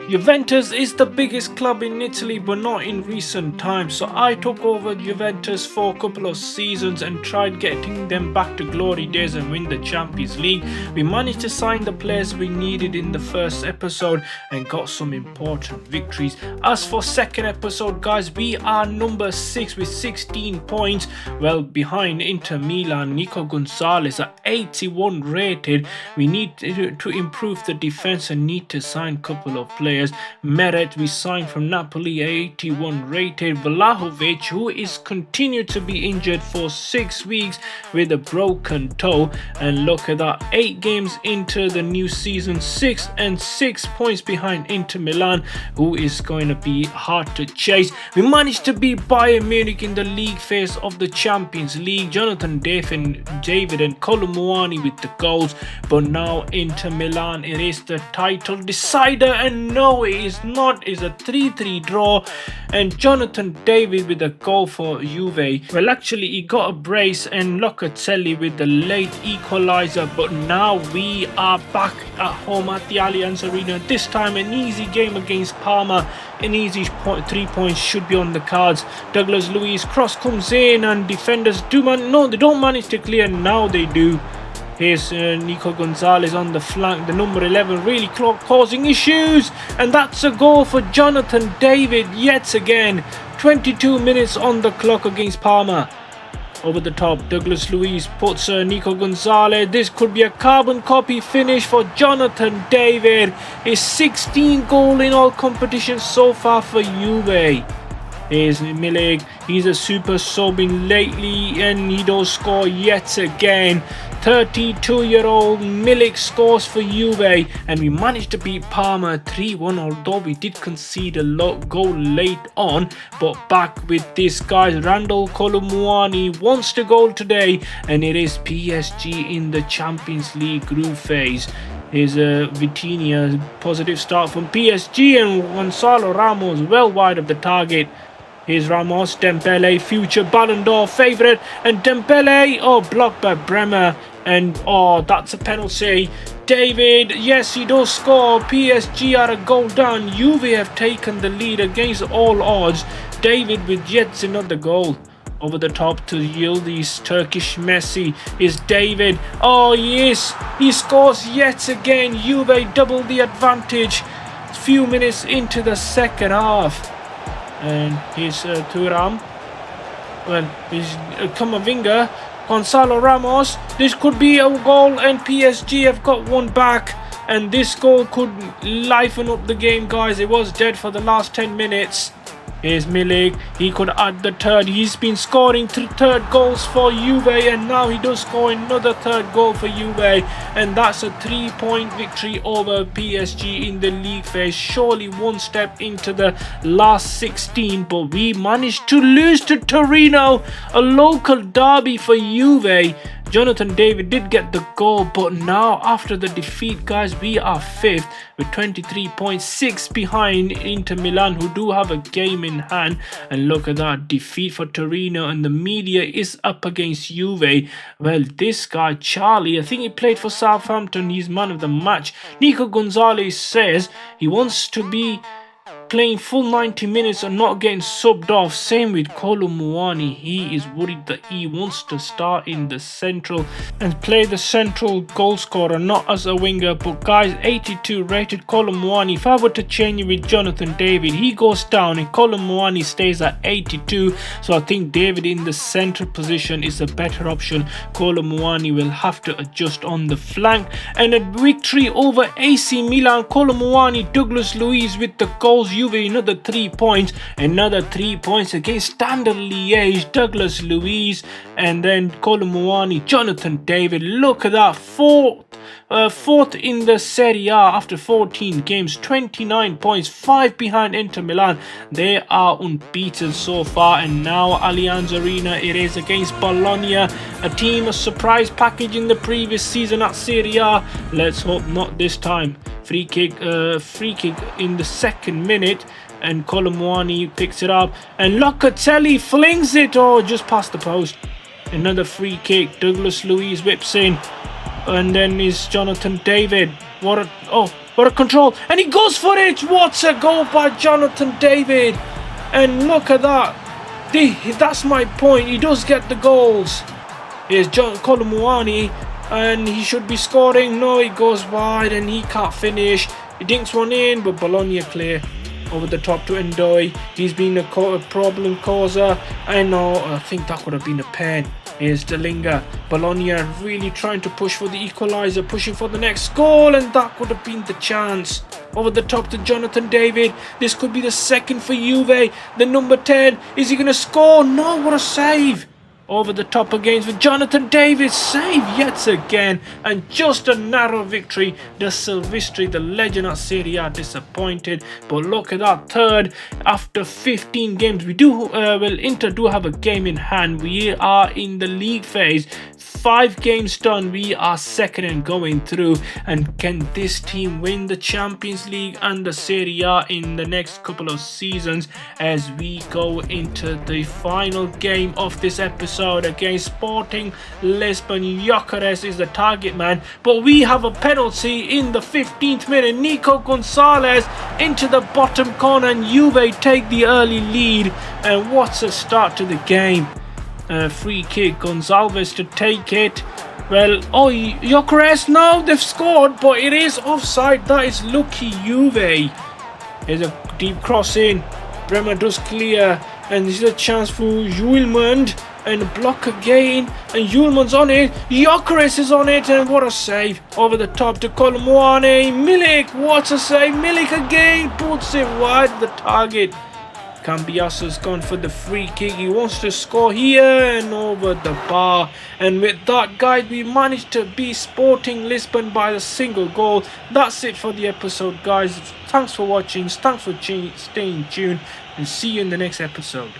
Juventus is the biggest club in Italy, but not in recent times. So I took over Juventus for a couple of seasons and tried getting them back to glory days and win the Champions League. We managed to sign the players we needed in the first episode and got some important victories. As for second episode, guys, we are number 6 with 16 points, well behind Inter Milan. Nico Gonzalez at 81 rated. We need to improve the defense and need to sign a couple of players. Meret we signed from Napoli, 81 rated. Vlahovic, who is continued to be injured for 6 weeks with a broken toe, and look at that, 8 games into the new season, 6 points behind Inter Milan, who is going to be hard to chase. We managed to beat Bayern Munich in the league phase of the Champions League. Jonathan David and Colomouani with the goals, but now Inter Milan, it is the title decider, and no, it is not. It's a 3-3 draw, and Jonathan David with a goal for Juve. Well, actually he got a brace, and Locatelli with the late equalizer, but now we are back at home at the Allianz Arena. This time an easy game against Parma. An easy 3 points should be on the cards. Douglas Luiz cross comes in, and defenders they don't manage to clear. Now they do. Here's Nico Gonzalez on the flank, the number 11, really causing issues, and that's a goal for Jonathan David yet again. 22 minutes on the clock against Parma. Over the top, Douglas Luiz puts Nico Gonzalez. This could be a carbon copy finish for Jonathan David. His 16th goal in all competitions so far for Juve. Here's Milik. He's a super sub in lately, and he does score yet again. 32-year-old Milik scores for Juve, and we managed to beat Parma 3-1, although we did concede a goal late on. But back with this, guys. Randall Colomouani wants to goal today, and it is PSG in the Champions League group phase. Here's Vitinha, positive start from PSG, and Gonzalo Ramos well wide of the target. Here's Ramos, Dembele, future Ballon d'Or favourite, and Dembele, blocked by Bremer, and that's a penalty. David, yes, he does score. PSG are a goal down. Juve have taken the lead against all odds. David with yet another goal. Over the top to Yildiz, Turkish Messi is David. Yes, he scores yet again. Juve double the advantage. Few minutes into the second half. And here's Thuram. Well, here's Camavinga. Gonzalo Ramos. This could be a goal, and PSG have got one back. And this goal could liven up the game, guys. It was dead for the last 10 minutes. Here's Milik. He could add the third. He's been scoring third goals for Juve, and now he does score another third goal for Juve, and that's a 3-point victory over PSG in the league phase. Surely one step into the last 16, but we managed to lose to Torino, a local derby for Juve. Jonathan David did get the goal, but now after the defeat, guys, we are 5th with 23 points, 6 behind Inter Milan, who do have a game in hand. And look at that defeat for Torino, and the media is up against Juve. Well, this guy Charlie, I think he played for Southampton, he's man of the match. Nico Gonzalez says he wants to be playing full 90 minutes and not getting subbed off. Same with Colomouani. He is worried that he wants to start in the central and play the central goal scorer, not as a winger. But guys, 82 rated Colomouani. If I were to change it with Jonathan David, he goes down and Colomouani stays at 82. So I think David in the central position is a better option. Colomouani will have to adjust on the flank. And a victory over AC Milan. Colomouani, Douglas Luiz with the goals. Juve another 3 points, another 3 points against Standard Liège, Douglas Luiz, and then Colomouani, Jonathan David. Look at that, fourth in the Serie A after 14 games, 29 points, 5 behind Inter Milan. They are unbeaten so far, and now Allianz Arena it is against Bologna, a team, a surprise package in the previous season at Serie A. Let's hope not this time. Free kick in the second minute, and Colomouani picks it up, and Locatelli flings it, just past the post. Another free kick. Douglas Luiz whips in, and then is Jonathan David. What a control. And he goes for it. What a goal by Jonathan David. And look at that. That's my point. He does get the goals. Here's John Kolomuani. And he should be scoring. No, he goes wide and he can't finish. He dinks one in, but Bologna clear. Over the top to Ndoye. He's been a problem causer. I think that would have been a pen. Here's Delinga. Bologna really trying to push for the equaliser, pushing for the next goal, and that would have been the chance. Over the top to Jonathan David. This could be the second for Juve. The number 10. Is he going to score? No, what a save. Over the top against with Jonathan David, save yet again, and just a narrow victory. The Silvestri, the legend at Serie A, disappointed, but look at that third after 15 games. Inter do have a game in hand. We are in the league phase. 5 games done, we are second and going through. And can this team win the Champions League and the Serie A in the next couple of seasons as we go into the final game of this episode against Sporting Lisbon? Gyökeres is the target man, but we have a penalty in the 15th minute. Nico Gonzalez into the bottom corner and Juve take the early lead. And what a start to the game. Free kick, Gonzalez to take it. Well, Gyökeres, no, they've scored, but it is offside. That is lucky Juve. Here's a deep cross in. Bremer does clear, and this is a chance for Hjulmand, and block again, and Hjulmand's on it. Gyökeres is on it, and what a save. Over the top to Kolomuani. Milik, what a save. Milik again puts it wide of the target. Cambiaso's gone for the free kick. He wants to score here and over the bar. And with that, guys, we managed to beat Sporting Lisbon by a single goal. That's it for the episode, guys. Thanks for watching. Thanks for staying tuned. And see you in the next episode.